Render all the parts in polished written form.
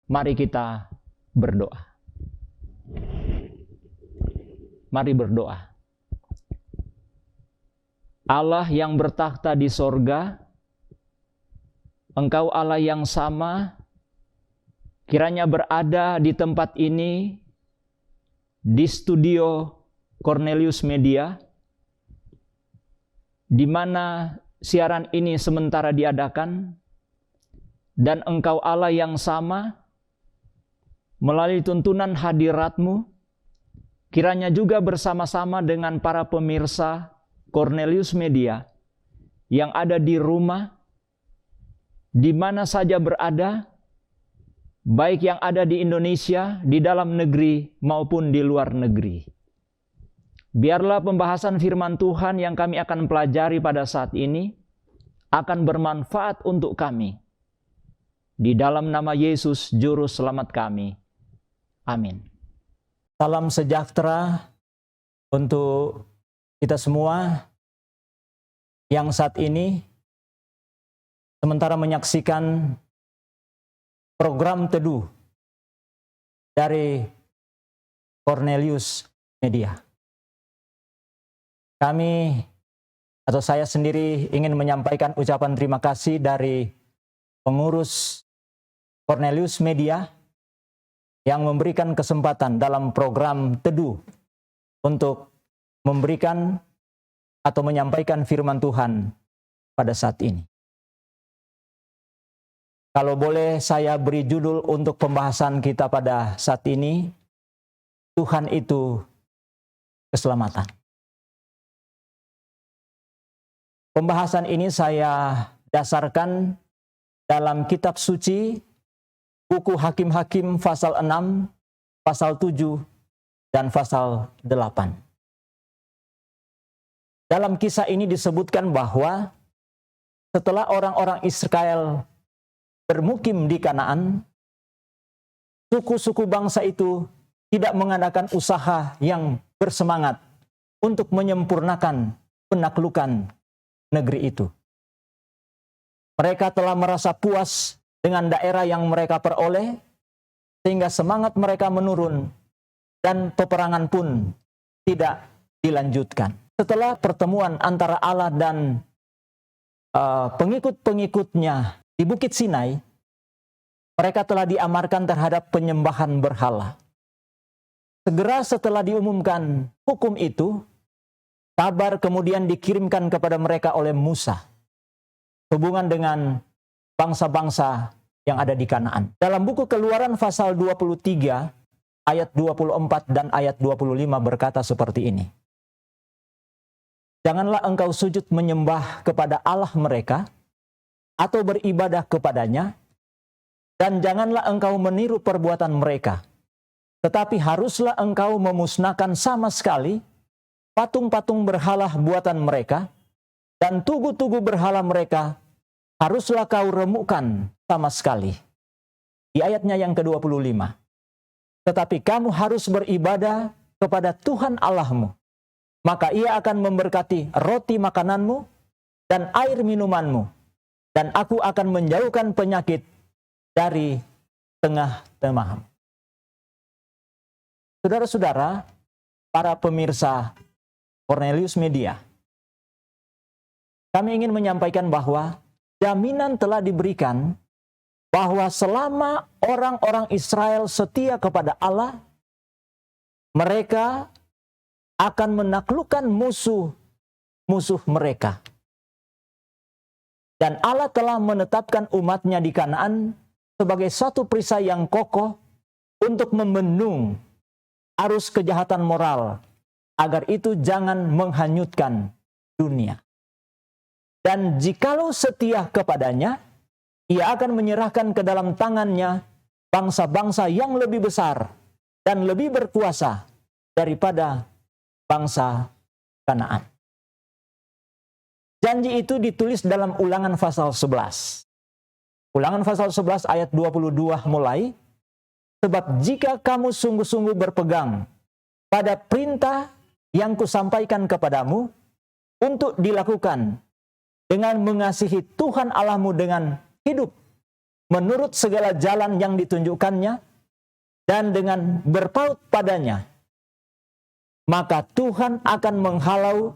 Mari kita berdoa. Mari berdoa. Allah yang bertakhta di sorga, Engkau Allah yang sama, kiranya berada di tempat ini, di studio Cornelius Media, di mana siaran ini sementara diadakan, dan Engkau Allah yang sama, melalui tuntunan hadirat-Mu, kiranya juga bersama-sama dengan para pemirsa Cornelius Media yang ada di rumah, di mana saja berada, baik yang ada di Indonesia, di dalam negeri maupun di luar negeri. Biarlah pembahasan firman Tuhan yang kami akan pelajari pada saat ini akan bermanfaat untuk kami. Di dalam nama Yesus, Juru Selamat kami. Amin. Salam sejahtera untuk kita semua yang saat ini sementara menyaksikan program teduh dari Cornelius Media. Kami atau saya sendiri ingin menyampaikan ucapan terima kasih dari pengurus Cornelius Media yang memberikan kesempatan dalam program teduh untuk memberikan atau menyampaikan firman Tuhan pada saat ini. Kalau boleh saya beri judul untuk pembahasan kita pada saat ini, Tuhan itu keselamatan. Pembahasan ini saya dasarkan dalam kitab suci, buku Hakim-Hakim pasal 6, pasal 7, dan pasal 8. Dalam kisah ini disebutkan bahwa setelah orang-orang Israel bermukim di Kanaan, suku-suku bangsa itu tidak mengadakan usaha yang bersemangat untuk menyempurnakan penaklukan negeri itu. Mereka telah merasa puas dengan daerah yang mereka peroleh, sehingga semangat mereka menurun dan peperangan pun tidak dilanjutkan. Setelah pertemuan antara Allah dan pengikut-pengikutnya di Bukit Sinai, mereka telah diamarkan terhadap penyembahan berhala. Segera setelah diumumkan hukum itu, kabar kemudian dikirimkan kepada mereka oleh Musa hubungan dengan bangsa-bangsa yang ada di Kanaan. Dalam buku Keluaran pasal 23 ayat 24 dan ayat 25 berkata seperti ini. Janganlah engkau sujud menyembah kepada Allah mereka atau beribadah kepadanya, dan janganlah engkau meniru perbuatan mereka. Tetapi haruslah engkau memusnahkan sama sekali patung-patung berhala buatan mereka, dan tugu-tugu berhala mereka haruslah kau remukkan sama sekali. Di ayatnya yang ke-25. Tetapi kamu harus beribadah kepada Tuhan Allahmu. Maka ia akan memberkati roti makananmu dan air minumanmu. Dan aku akan menjauhkan penyakit dari tengah-tengahmu. Saudara-saudara, para pemirsa Cornelius Media, kami ingin menyampaikan bahwa jaminan telah diberikan bahwa selama orang-orang Israel setia kepada Allah, mereka akan menaklukkan musuh-musuh mereka. Dan Allah telah menetapkan umatnya di Kanaan sebagai satu perisai yang kokoh untuk membendung arus kejahatan moral, agar itu jangan menghanyutkan dunia. Dan jikalau setia kepadanya, ia akan menyerahkan ke dalam tangannya bangsa-bangsa yang lebih besar dan lebih berkuasa daripada bangsa Kanaan. Janji itu ditulis dalam Ulangan pasal 11. Ulangan pasal 11 ayat 22 mulai. Sebab jika kamu sungguh-sungguh berpegang pada perintah yang kusampaikan kepadamu untuk dilakukan dengan mengasihi Tuhan Allahmu dengan hidup menurut segala jalan yang ditunjukkannya, dan dengan berpaut padanya, maka Tuhan akan menghalau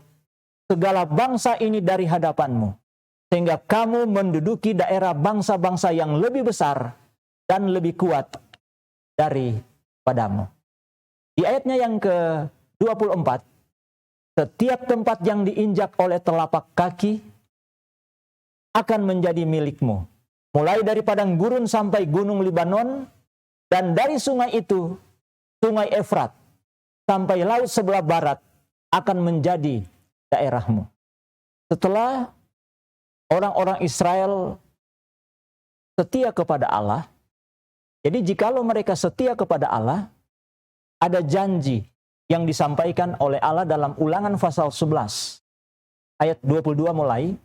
segala bangsa ini dari hadapanmu, sehingga kamu menduduki daerah bangsa-bangsa yang lebih besar dan lebih kuat daripadamu. Di ayatnya yang ke-24, setiap tempat yang diinjak oleh telapak kaki akan menjadi milikmu, mulai dari padang gurun sampai gunung Libanon, dan dari sungai itu, sungai Efrat, sampai laut sebelah barat akan menjadi daerahmu. Setelah orang-orang Israel setia kepada Allah, jadi jikalau mereka setia kepada Allah, ada janji yang disampaikan oleh Allah dalam Ulangan pasal 11 ayat 22 mulai,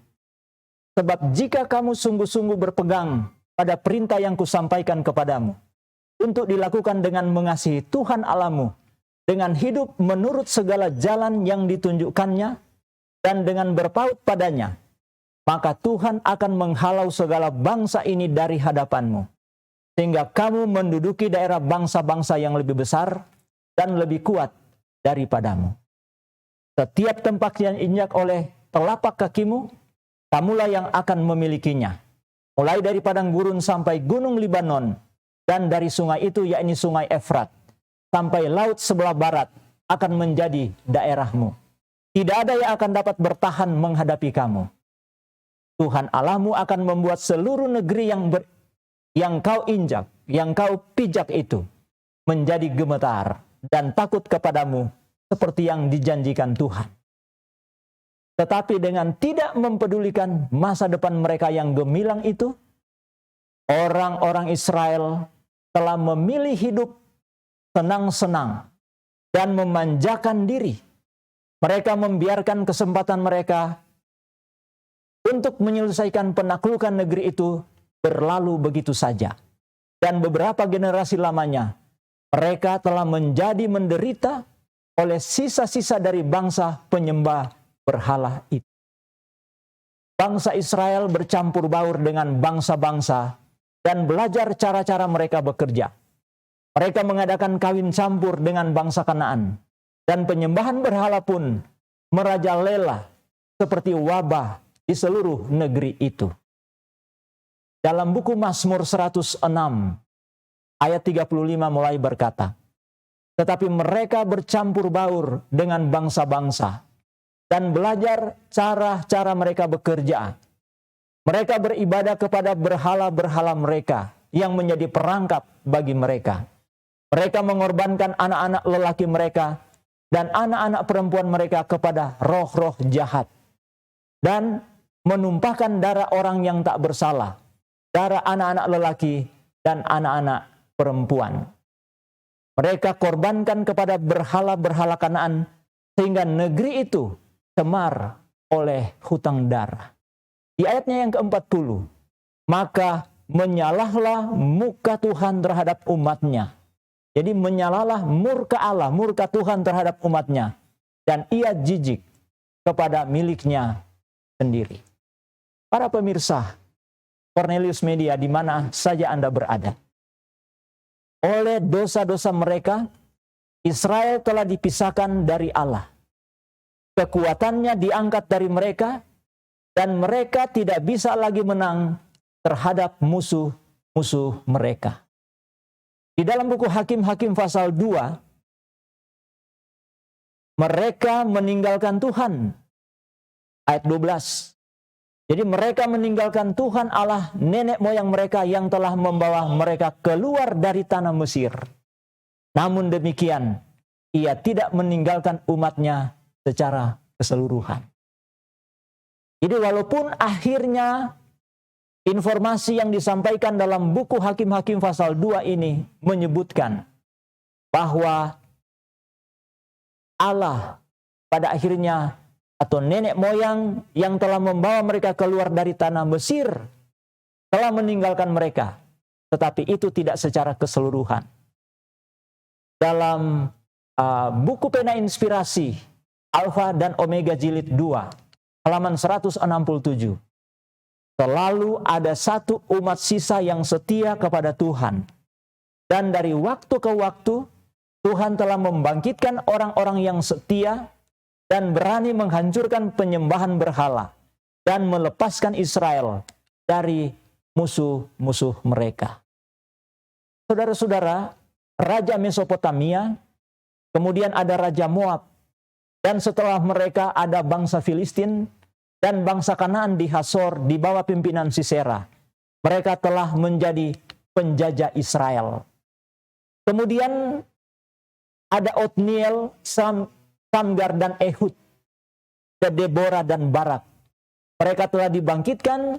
sebab jika kamu sungguh-sungguh berpegang pada perintah yang kusampaikan kepadamu, untuk dilakukan dengan mengasihi Tuhan Allahmu, dengan hidup menurut segala jalan yang ditunjukkannya, dan dengan berpaut padanya, maka Tuhan akan menghalau segala bangsa ini dari hadapanmu, sehingga kamu menduduki daerah bangsa-bangsa yang lebih besar dan lebih kuat daripadamu. Setiap tempat yang injak oleh telapak kakimu, kamulah yang akan memilikinya, mulai dari padang gurun sampai gunung Libanon, dan dari sungai itu, yakni sungai Efrat, sampai laut sebelah barat akan menjadi daerahmu. Tidak ada yang akan dapat bertahan menghadapi kamu. Tuhan Allahmu akan membuat seluruh negeri yang kau injak, yang kau pijak itu, menjadi gemetar dan takut kepadamu seperti yang dijanjikan Tuhan. Tetapi dengan tidak mempedulikan masa depan mereka yang gemilang itu, orang-orang Israel telah memilih hidup senang-senang dan memanjakan diri. Mereka membiarkan kesempatan mereka untuk menyelesaikan penaklukan negeri itu berlalu begitu saja. Dan beberapa generasi lamanya, mereka telah menjadi menderita oleh sisa-sisa dari bangsa penyembah berhala itu. Bangsa Israel bercampur baur dengan bangsa-bangsa dan belajar cara-cara mereka bekerja. Mereka mengadakan kawin campur dengan bangsa Kanaan, dan penyembahan berhala pun merajalela seperti wabah di seluruh negeri itu. Dalam buku Mazmur 106 ayat 35 mulai berkata, tetapi mereka bercampur baur dengan bangsa-bangsa dan belajar cara-cara mereka bekerja. Mereka beribadah kepada berhala-berhala mereka yang menjadi perangkap bagi mereka. Mereka mengorbankan anak-anak lelaki mereka dan anak-anak perempuan mereka kepada roh-roh jahat, dan menumpahkan darah orang yang tak bersalah, darah anak-anak lelaki dan anak-anak perempuan. Mereka korbankan kepada berhala-berhala Kanaan, sehingga negeri itu cemar oleh hutang darah. Di ayatnya yang ke-40, maka menyalahlah muka Tuhan terhadap umatnya. Jadi menyalalah murka Allah, murka Tuhan terhadap umatnya, dan ia jijik kepada miliknya sendiri. Para pemirsa Cornelius Media di mana saja Anda berada, oleh dosa-dosa mereka, Israel telah dipisahkan dari Allah. Kekuatannya diangkat dari mereka, dan mereka tidak bisa lagi menang terhadap musuh-musuh mereka. Di dalam buku Hakim-Hakim pasal 2, mereka meninggalkan Tuhan. Ayat 12. Jadi mereka meninggalkan Tuhan Allah nenek moyang mereka yang telah membawa mereka keluar dari tanah Mesir. Namun demikian, ia tidak meninggalkan umatnya secara keseluruhan. Jadi walaupun akhirnya informasi yang disampaikan dalam buku Hakim-Hakim pasal 2 ini menyebutkan bahwa Allah pada akhirnya, atau nenek moyang yang telah membawa mereka keluar dari tanah Mesir, telah meninggalkan mereka. Tetapi itu tidak secara keseluruhan. Dalam buku Pena Inspirasi, Alfa dan Omega Jilid 2, halaman 167, selalu ada satu umat sisa yang setia kepada Tuhan. Dan dari waktu ke waktu, Tuhan telah membangkitkan orang-orang yang setia dan berani menghancurkan penyembahan berhala dan melepaskan Israel dari musuh-musuh mereka. Saudara-saudara, Raja Mesopotamia, kemudian ada Raja Moab, dan setelah mereka ada bangsa Filistin dan bangsa Kanaan di Hasor di bawah pimpinan Sisera. Mereka telah menjadi penjajah Israel. Kemudian ada Otniel, Samgar dan Ehud, Deborah dan Barak. Mereka telah dibangkitkan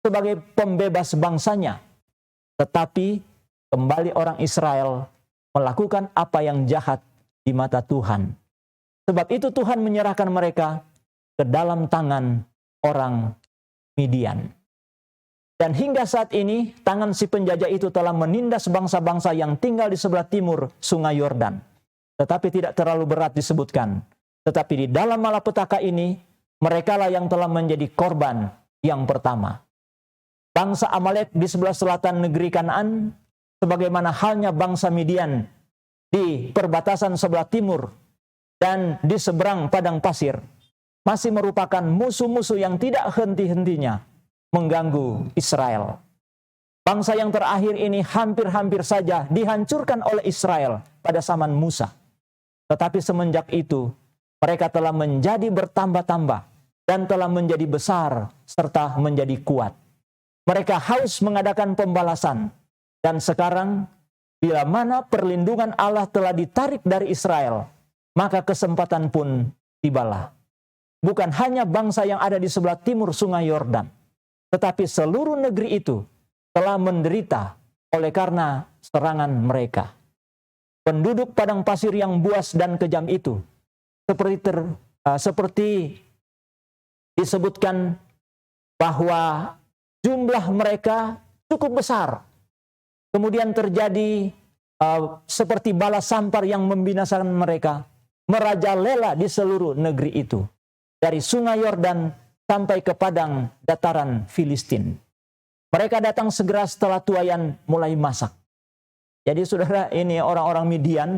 sebagai pembebas bangsanya. Tetapi kembali orang Israel melakukan apa yang jahat di mata Tuhan. Sebab itu Tuhan menyerahkan mereka ke dalam tangan orang Midian. Dan hingga saat ini, tangan si penjajah itu telah menindas bangsa-bangsa yang tinggal di sebelah timur Sungai Yordan. Tetapi tidak terlalu berat disebutkan. Tetapi di dalam malapetaka ini, merekalah yang telah menjadi korban yang pertama. Bangsa Amalek di sebelah selatan negeri Kanaan, sebagaimana halnya bangsa Midian di perbatasan sebelah timur dan di seberang padang pasir, masih merupakan musuh-musuh yang tidak henti-hentinya mengganggu Israel. Bangsa yang terakhir ini hampir-hampir saja dihancurkan oleh Israel pada zaman Musa. Tetapi semenjak itu, mereka telah menjadi bertambah-tambah dan telah menjadi besar serta menjadi kuat. Mereka haus mengadakan pembalasan. Dan sekarang, bila mana perlindungan Allah telah ditarik dari Israel, maka kesempatan pun tibalah. Bukan hanya bangsa yang ada di sebelah timur Sungai Yordan, tetapi seluruh negeri itu telah menderita oleh karena serangan mereka. Penduduk padang pasir yang buas dan kejam itu, seperti disebutkan bahwa jumlah mereka cukup besar. Kemudian terjadi seperti bala sampar yang membinasakan mereka, merajalela di seluruh negeri itu. Dari Sungai Yordan sampai ke padang dataran Filistin. Mereka datang segera setelah tuayan mulai masak. Jadi saudara, ini orang-orang Midian,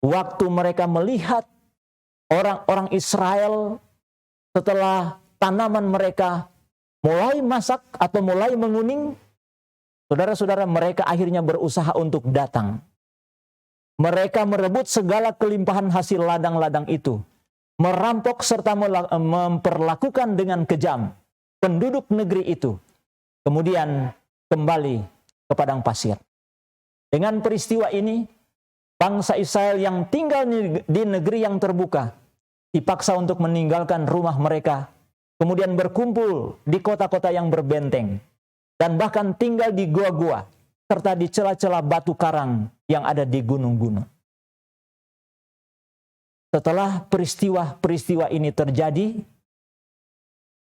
waktu mereka melihat orang-orang Israel setelah tanaman mereka mulai masak atau mulai menguning, saudara-saudara, mereka akhirnya berusaha untuk datang. Mereka merebut segala kelimpahan hasil ladang-ladang itu, merampok serta memperlakukan dengan kejam penduduk negeri itu, kemudian kembali ke padang pasir. Dengan peristiwa ini, bangsa Israel yang tinggal di negeri yang terbuka dipaksa untuk meninggalkan rumah mereka, kemudian berkumpul di kota-kota yang berbenteng, dan bahkan tinggal di gua-gua serta di celah-celah batu karang yang ada di gunung-gunung. Setelah peristiwa-peristiwa ini terjadi,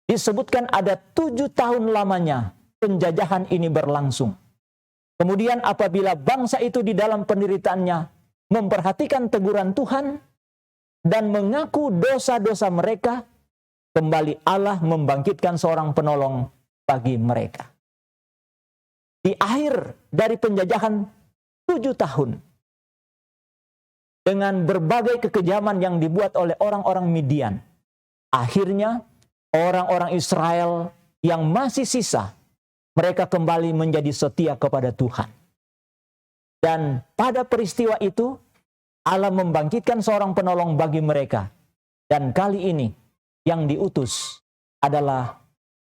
disebutkan ada 7 tahun lamanya penjajahan ini berlangsung. Kemudian apabila bangsa itu di dalam penderitaannya memperhatikan teguran Tuhan dan mengaku dosa-dosa mereka, kembali Allah membangkitkan seorang penolong bagi mereka. Di akhir dari penjajahan 7 tahun, dengan berbagai kekejaman yang dibuat oleh orang-orang Midian, akhirnya orang-orang Israel yang masih sisa, mereka kembali menjadi setia kepada Tuhan. Dan pada peristiwa itu, Allah membangkitkan seorang penolong bagi mereka. Dan kali ini, yang diutus adalah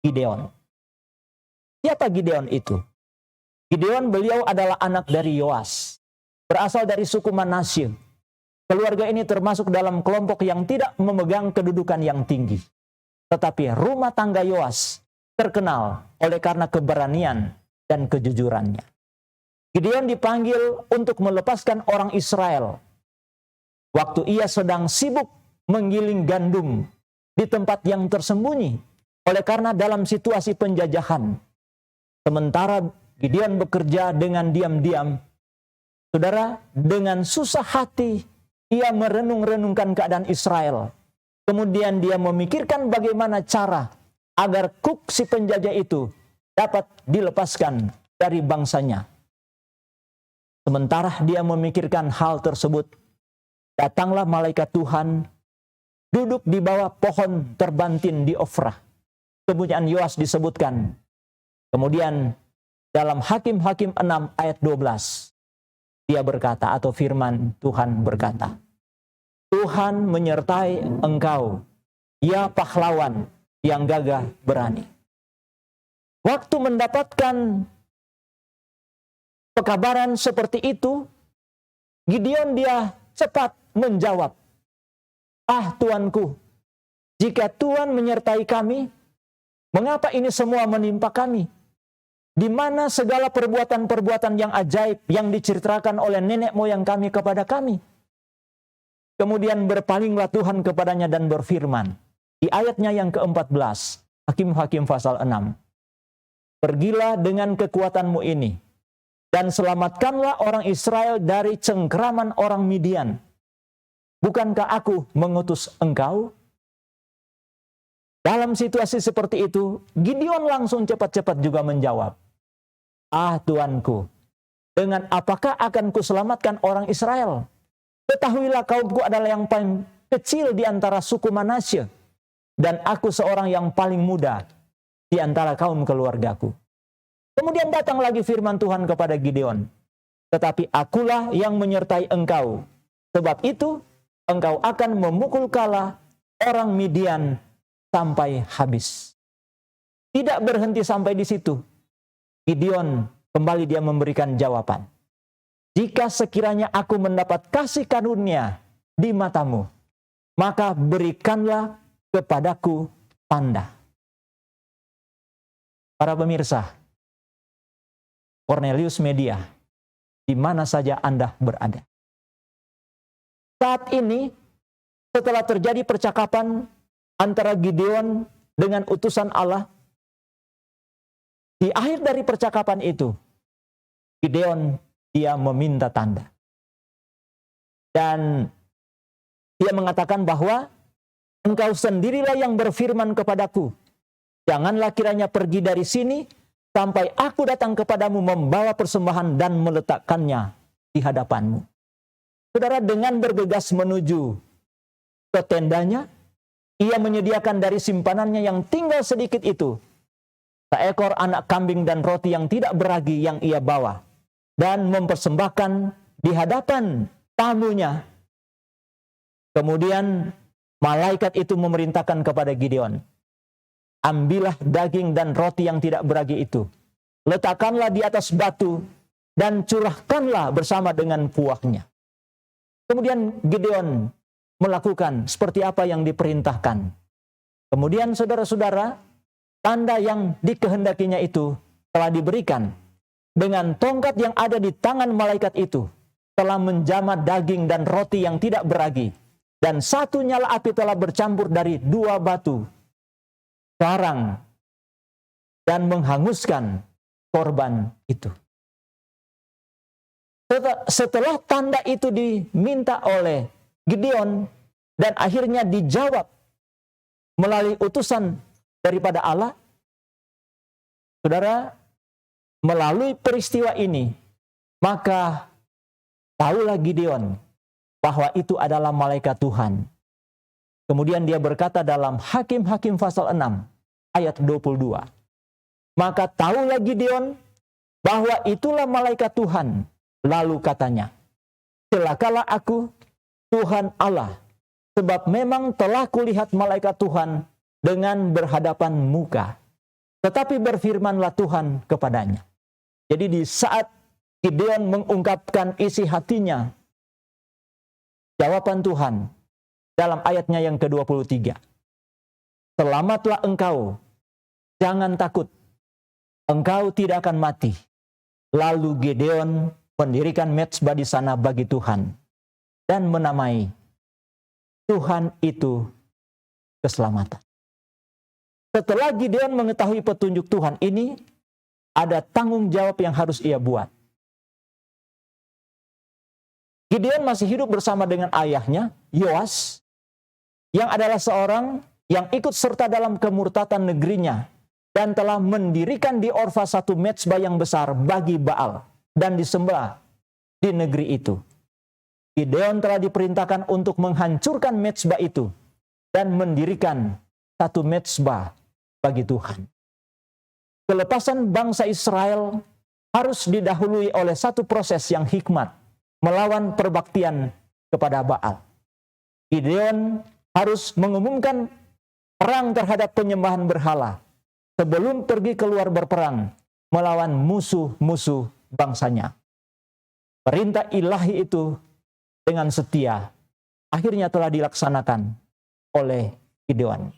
Gideon. Siapa Gideon itu? Gideon, beliau adalah anak dari Yoas, berasal dari suku Manasye. Keluarga ini termasuk dalam kelompok yang tidak memegang kedudukan yang tinggi. Tetapi rumah tangga Yoas terkenal oleh karena keberanian dan kejujurannya. Gideon dipanggil untuk melepaskan orang Israel. Waktu ia sedang sibuk menggiling gandum di tempat yang tersembunyi oleh karena dalam situasi penjajahan. Sementara Gideon bekerja dengan diam-diam, saudara, dengan susah hati, ia merenung-renungkan keadaan Israel. Kemudian dia memikirkan bagaimana cara agar Kuk si penjajah itu dapat dilepaskan dari bangsanya. Sementara dia memikirkan hal tersebut, datanglah malaikat Tuhan duduk di bawah pohon terbantin di Ofrah. Kemudian Yoas disebutkan. Kemudian dalam Hakim-Hakim 6 ayat 12, dia berkata, atau firman Tuhan berkata, Tuhan menyertai engkau, ya pahlawan yang gagah berani. Waktu mendapatkan pekabaran seperti itu, Gideon dia cepat menjawab, ah Tuanku, jika Tuhan menyertai kami, mengapa ini semua menimpa kami? Di mana segala perbuatan-perbuatan yang ajaib yang diceritakan oleh nenek moyang kami kepada kami? Kemudian berpalinglah Tuhan kepadanya dan berfirman, di ayatnya yang ke-14, Hakim-Hakim pasal 6. Pergilah dengan kekuatanmu ini, dan selamatkanlah orang Israel dari cengkeraman orang Midian. Bukankah aku mengutus engkau? Dalam situasi seperti itu, Gideon langsung cepat-cepat juga menjawab, ah Tuanku, dengan apakah akan kuselamatkan orang Israel? Ketahuilah kaumku adalah yang paling kecil di antara suku Manasye, dan aku seorang yang paling muda di antara kaum keluargaku. Kemudian datang lagi firman Tuhan kepada Gideon, tetapi akulah yang menyertai engkau, sebab itu engkau akan memukul kala orang Midian sampai habis. Tidak berhenti sampai di situ. Gideon kembali dia memberikan jawaban. Jika sekiranya aku mendapat kasih karunia di matamu, maka berikanlah kepadaku tanda. Para pemirsa, Cornelius Media, di mana saja Anda berada. Saat ini, setelah terjadi percakapan antara Gideon dengan utusan Allah, di akhir dari percakapan itu, Gideon dia meminta tanda. Dan dia mengatakan bahwa engkau sendirilah yang berfirman kepadaku, janganlah kiranya pergi dari sini sampai aku datang kepadamu membawa persembahan dan meletakkannya di hadapanmu. Saudara, dengan bergegas menuju ke tendanya, ia menyediakan dari simpanannya yang tinggal sedikit itu, seekor anak kambing dan roti yang tidak beragi yang ia bawa, dan mempersembahkan di hadapan tamunya. Kemudian malaikat itu memerintahkan kepada Gideon, ambillah daging dan roti yang tidak beragi itu, letakkanlah di atas batu, dan curahkanlah bersama dengan kuahnya. Kemudian Gideon melakukan seperti apa yang diperintahkan. Kemudian saudara-saudara, tanda yang dikehendakinya itu telah diberikan. Dengan tongkat yang ada di tangan malaikat itu, telah menjamah daging dan roti yang tidak beragi. Dan satu nyala api telah bercampur dari dua batu karang dan menghanguskan korban itu. Setelah tanda itu diminta oleh Gideon dan akhirnya dijawab melalui utusan daripada Allah, saudara, melalui peristiwa ini, maka tahulah Gideon bahwa itu adalah malaikat Tuhan. Kemudian dia berkata dalam Hakim-Hakim pasal 6 ayat 22. Maka tahulah Gideon bahwa itulah malaikat Tuhan. Lalu katanya, celakalah aku, Tuhan Allah, sebab memang telah kulihat malaikat Tuhan dengan berhadapan muka. Tetapi berfirmanlah Tuhan kepadanya. Jadi di saat Gideon mengungkapkan isi hatinya, jawaban Tuhan dalam ayatnya yang ke-23. Selamatlah engkau, jangan takut, engkau tidak akan mati. Lalu Gideon mendirikan mezbah di sana bagi Tuhan dan menamai Tuhan itu keselamatan. Setelah Gideon mengetahui petunjuk Tuhan ini, ada tanggung jawab yang harus ia buat. Gideon masih hidup bersama dengan ayahnya, Yoas, yang adalah seorang yang ikut serta dalam kemurtatan negerinya dan telah mendirikan di Orfa satu mezbah yang besar bagi Baal dan disembah di negeri itu. Gideon telah diperintahkan untuk menghancurkan mezbah itu dan mendirikan satu mezbah bagi Tuhan. Kelepasan bangsa Israel harus didahului oleh satu proses yang hikmat, melawan perbaktian kepada Baal. Gideon harus mengumumkan perang terhadap penyembahan berhala sebelum pergi keluar berperang melawan musuh-musuh bangsanya. Perintah ilahi itu dengan setia akhirnya telah dilaksanakan oleh Gideon.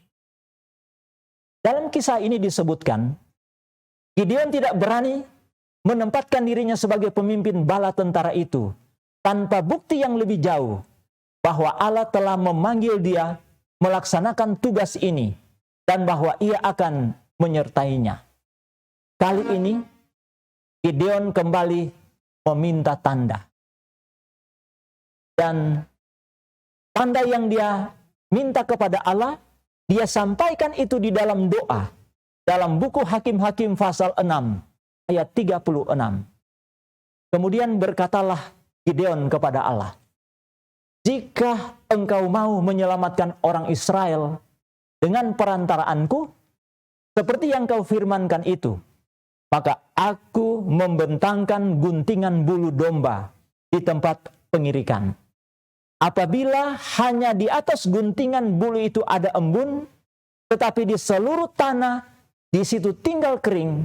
Dalam kisah ini disebutkan, Gideon tidak berani menempatkan dirinya sebagai pemimpin bala tentara itu tanpa bukti yang lebih jauh bahwa Allah telah memanggil dia melaksanakan tugas ini dan bahwa ia akan menyertainya. Kali ini Gideon kembali meminta tanda. Dan tanda yang dia minta kepada Allah, dia sampaikan itu di dalam doa. Dalam buku Hakim-Hakim pasal 6 ayat 36. Kemudian berkatalah Gideon kepada Allah, "Jika engkau mau menyelamatkan orang Israel dengan perantaraanku, seperti yang kau firmankan itu, maka aku membentangkan guntingan bulu domba di tempat pengirikan. Apabila hanya di atas guntingan bulu itu ada embun, tetapi di seluruh tanah di situ tinggal kering,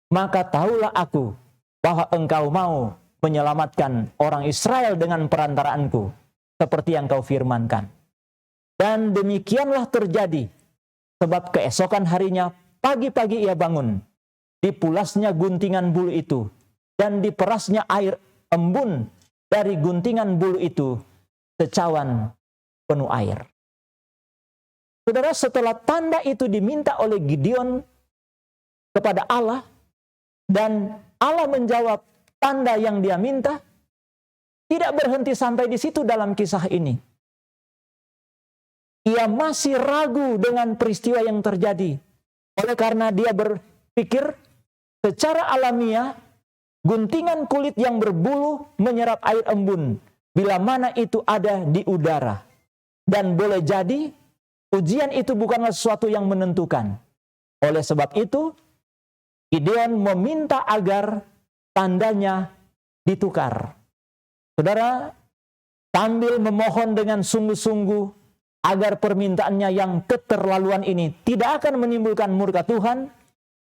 maka tahulah aku bahwa engkau mau menyelamatkan orang Israel dengan perantaraanku, seperti yang kau firmankan." Dan demikianlah terjadi, sebab keesokan harinya pagi-pagi ia bangun, dipulasnya guntingan bulu itu, dan diperasnya air embun dari guntingan bulu itu secawan penuh air. Saudara, setelah tanda itu diminta oleh Gideon kepada Allah, dan Allah menjawab tanda yang dia minta, tidak berhenti sampai di situ dalam kisah ini. Ia masih ragu dengan peristiwa yang terjadi. Oleh karena dia berpikir secara alamiah, guntingan kulit yang berbulu menyerap air embun bila mana itu ada di udara. Dan boleh jadi ujian itu bukanlah sesuatu yang menentukan. Oleh sebab itu, Gideon meminta agar tandanya ditukar. Saudara, sambil memohon dengan sungguh-sungguh agar permintaannya yang keterlaluan ini tidak akan menimbulkan murka Tuhan,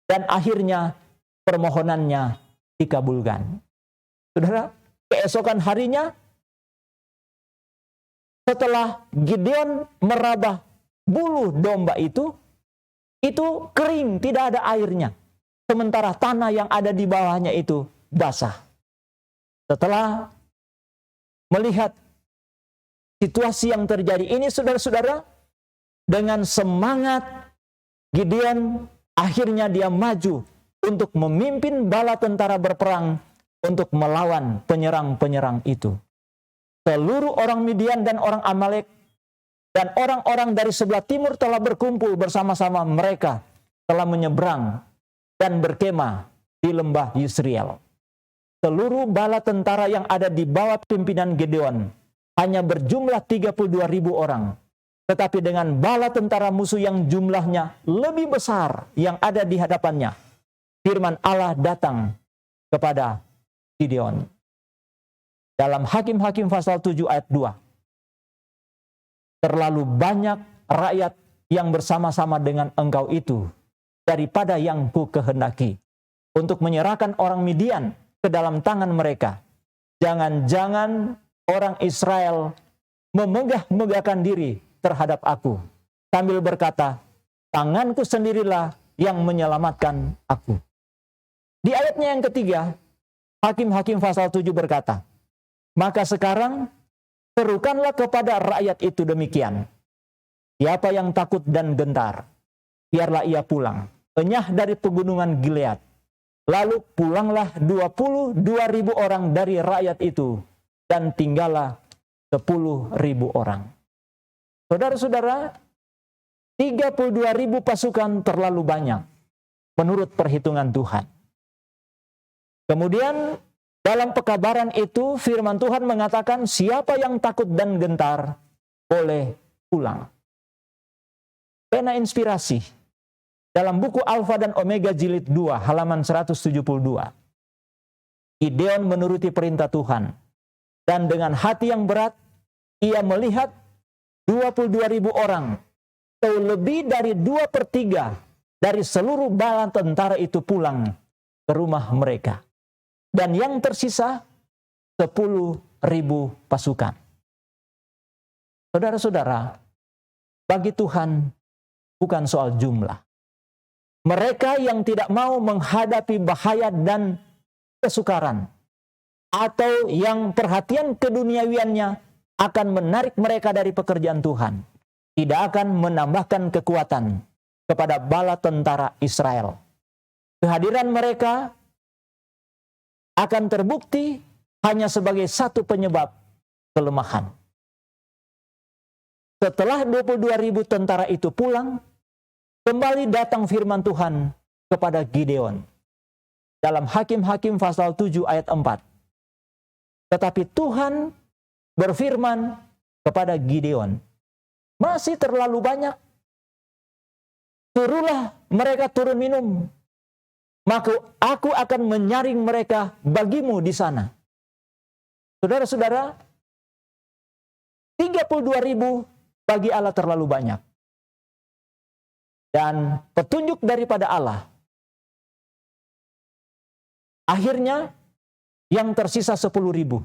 dan akhirnya permohonannya dikabulkan. Saudara, keesokan harinya, setelah Gideon meraba bulu domba itu kering, tidak ada airnya. Sementara tanah yang ada di bawahnya itu basah. Setelah melihat situasi yang terjadi ini, saudara-saudara, dengan semangat Gideon akhirnya dia maju untuk memimpin bala tentara berperang untuk melawan penyerang-penyerang itu. Seluruh orang Midian dan orang Amalek dan orang-orang dari sebelah timur telah berkumpul bersama-sama, mereka telah menyeberang dan berkemah di lembah Yisrael. Seluruh bala tentara yang ada di bawah pimpinan Gideon hanya berjumlah 32.000 orang. Tetapi dengan bala tentara musuh yang jumlahnya lebih besar yang ada di hadapannya, firman Allah datang kepada Gideon. Dalam Hakim-Hakim pasal 7 ayat 2. Terlalu banyak rakyat yang bersama-sama dengan engkau itu daripada yang ku kehendaki untuk menyerahkan orang Midian ke dalam tangan mereka. Jangan-jangan orang Israel memegah-megahkan diri terhadap aku sambil berkata, tanganku sendirilah yang menyelamatkan aku. Di ayatnya yang ketiga, Hakim-Hakim pasal 7 berkata, maka sekarang serukanlah kepada rakyat itu demikian. Siapa yang takut dan gentar, biarlah ia pulang, enyah dari pegunungan Gilead. Lalu pulanglah 22.000 orang dari rakyat itu, dan tinggallah 10.000 orang. Saudara-saudara, 32.000 pasukan terlalu banyak menurut perhitungan Tuhan. Kemudian dalam pekabaran itu firman Tuhan mengatakan siapa yang takut dan gentar boleh pulang. Pena inspirasi dalam buku Alfa dan Omega jilid 2 halaman 172. Gideon menuruti perintah Tuhan dan dengan hati yang berat ia melihat 22.000 orang atau lebih dari 2/3 dari seluruh bala tentara itu pulang ke rumah mereka. Dan yang tersisa 10.000 pasukan. Saudara-saudara, bagi Tuhan bukan soal jumlah. Mereka yang tidak mau menghadapi bahaya dan kesukaran, atau yang perhatian keduniawiannya akan menarik mereka dari pekerjaan Tuhan, tidak akan menambahkan kekuatan kepada bala tentara Israel. Kehadiran mereka akan terbukti hanya sebagai satu penyebab kelemahan. Setelah 22.000 tentara itu pulang, kembali datang firman Tuhan kepada Gideon. Dalam Hakim-Hakim pasal 7 ayat 4. Tetapi Tuhan berfirman kepada Gideon, masih terlalu banyak. Suruhlah mereka turun minum. Maka aku akan menyaring mereka bagimu di sana. Saudara-saudara, 32.000 bagi Allah terlalu banyak. Dan petunjuk daripada Allah. Akhirnya yang tersisa 10.000.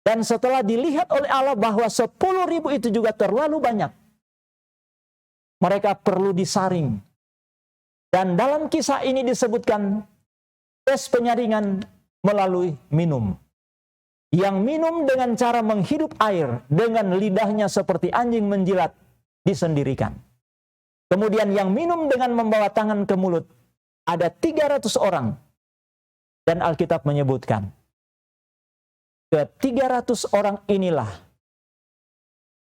Dan setelah dilihat oleh Allah bahwa 10.000 itu juga terlalu banyak, mereka perlu disaring. Dan dalam kisah ini disebutkan tes penyaringan melalui minum. Yang minum dengan cara menghirup air dengan lidahnya seperti anjing menjilat disendirikan. Kemudian yang minum dengan membawa tangan ke mulut ada 300 orang. Dan Alkitab menyebutkan ke-300 orang inilah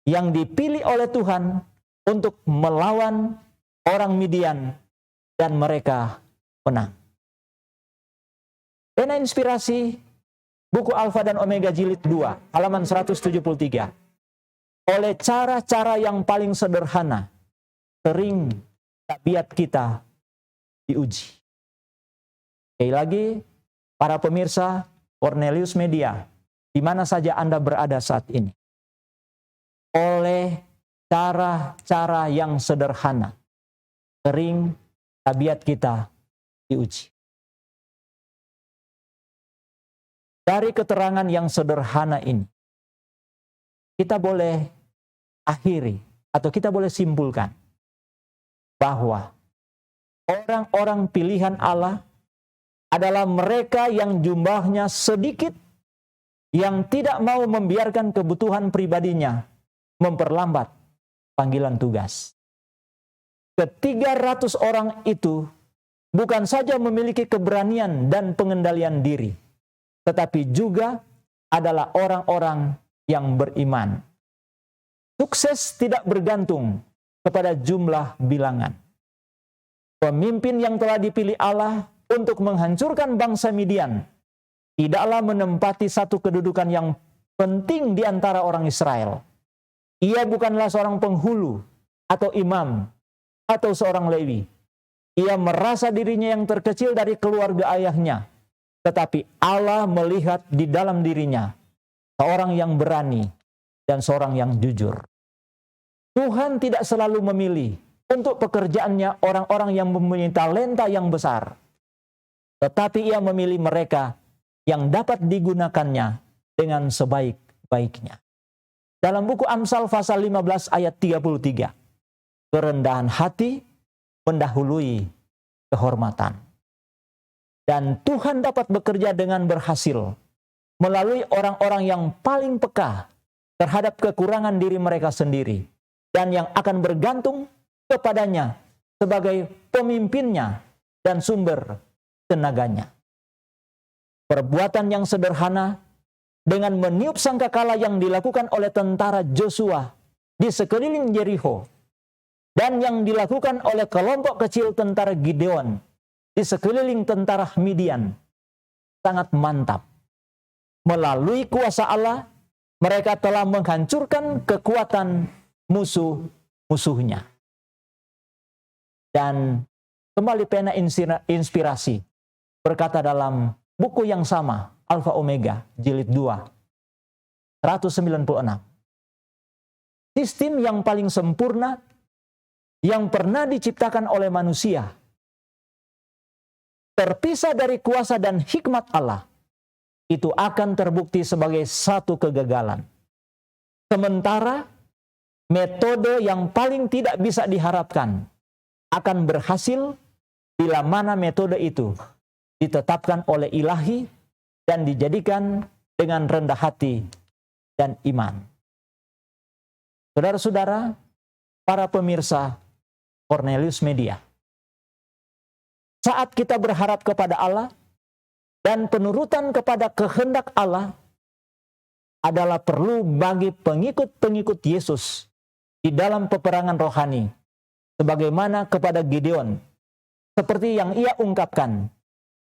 yang dipilih oleh Tuhan untuk melawan orang Midian dan mereka menang. Pena inspirasi buku Alfa dan Omega jilid 2 halaman 173. Oleh cara-cara yang paling sederhana sering tabiat kita diuji. Sekali lagi, para pemirsa Cornelius Media, di mana saja Anda berada saat ini, oleh cara-cara yang sederhana, sering tabiat kita diuji. Dari keterangan yang sederhana ini, kita boleh akhiri atau kita boleh simpulkan bahwa orang-orang pilihan Allah adalah mereka yang jumlahnya sedikit, yang tidak mau membiarkan kebutuhan pribadinya memperlambat panggilan tugas. Ke-300 orang itu bukan saja memiliki keberanian dan pengendalian diri, tetapi juga adalah orang-orang yang beriman. Sukses tidak bergantung kepada jumlah bilangan. Pemimpin yang telah dipilih Allah untuk menghancurkan bangsa Midian tidaklah menempati satu kedudukan yang penting di antara orang Israel. Ia bukanlah seorang penghulu atau imam atau seorang Lewi. Ia merasa dirinya yang terkecil dari keluarga ayahnya. Tetapi Allah melihat di dalam dirinya seorang yang berani dan seorang yang jujur. Tuhan tidak selalu memilih untuk pekerjaannya orang-orang yang mempunyai talenta yang besar. Tetapi ia memilih mereka yang dapat digunakannya dengan sebaik-baiknya. Dalam buku Amsal pasal 15 ayat 33, kerendahan hati mendahului kehormatan. Dan Tuhan dapat bekerja dengan berhasil melalui orang-orang yang paling peka terhadap kekurangan diri mereka sendiri dan yang akan bergantung kepadanya sebagai pemimpinnya dan sumber tenaganya. Perbuatan yang sederhana dengan meniup sangkakala yang dilakukan oleh tentara Joshua di sekeliling Jericho dan yang dilakukan oleh kelompok kecil tentara Gideon di sekeliling tentara Midian sangat mantap. Melalui kuasa Allah, mereka telah menghancurkan kekuatan musuh-musuhnya. Dan kembali pena inspirasi berkata dalam buku yang sama, Alfa Omega, jilid 2, 196. Sistem yang paling sempurna yang pernah diciptakan oleh manusia, terpisah dari kuasa dan hikmat Allah, itu akan terbukti sebagai satu kegagalan. Sementara metode yang paling tidak bisa diharapkan akan berhasil bila mana metode itu ditetapkan oleh ilahi dan dijadikan dengan rendah hati dan iman. Saudara-saudara, para pemirsa Cornelius Media, saat kita berharap kepada Allah dan penurutan kepada kehendak Allah adalah perlu bagi pengikut-pengikut Yesus di dalam peperangan rohani, sebagaimana kepada Gideon, seperti yang ia ungkapkan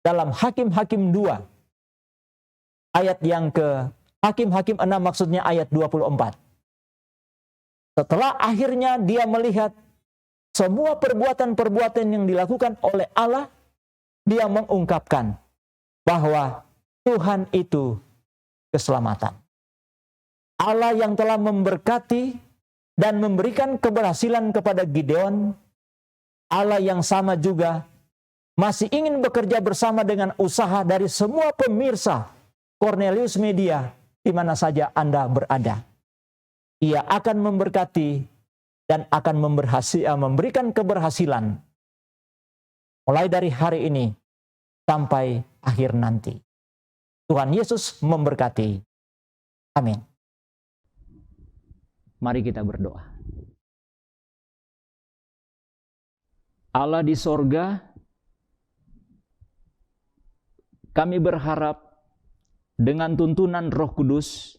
dalam Hakim-Hakim 2, ayat yang ke Hakim-Hakim 6, maksudnya ayat 24. Setelah akhirnya dia melihat semua perbuatan-perbuatan yang dilakukan oleh Allah, dia mengungkapkan bahwa Tuhan itu keselamatan. Allah yang telah memberkati dan memberikan keberhasilan kepada Gideon, Allah yang sama juga masih ingin bekerja bersama dengan usaha dari semua pemirsa Cornelius Media di mana saja Anda berada. Ia akan memberkati dan akan memberikan keberhasilan mulai dari hari ini sampai akhir nanti. Tuhan Yesus memberkati. Amin. Mari kita berdoa. Allah di sorga, kami berharap dengan tuntunan Roh Kudus,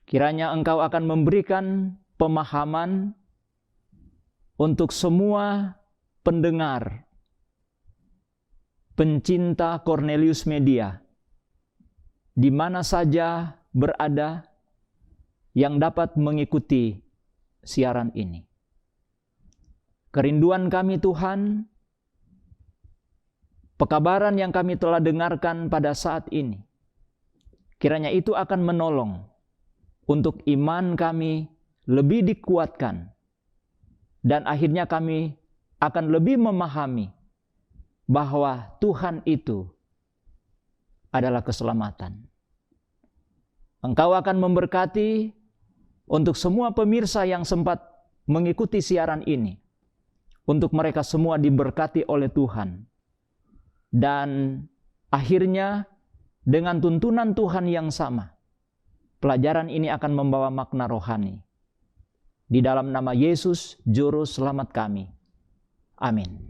kiranya Engkau akan memberikan pemahaman untuk semua pendengar, pencinta Cornelius Media, di mana saja berada, yang dapat mengikuti siaran ini. Kerinduan kami Tuhan, pekabaran yang kami telah dengarkan pada saat ini, kiranya itu akan menolong untuk iman kami lebih dikuatkan, dan akhirnya kami akan lebih memahami bahwa Tuhan itu adalah keselamatan. Engkau akan memberkati untuk semua pemirsa yang sempat mengikuti siaran ini, untuk mereka semua diberkati oleh Tuhan. Dan akhirnya dengan tuntunan Tuhan yang sama, pelajaran ini akan membawa makna rohani. Di dalam nama Yesus, Juru Selamat kami. Amin.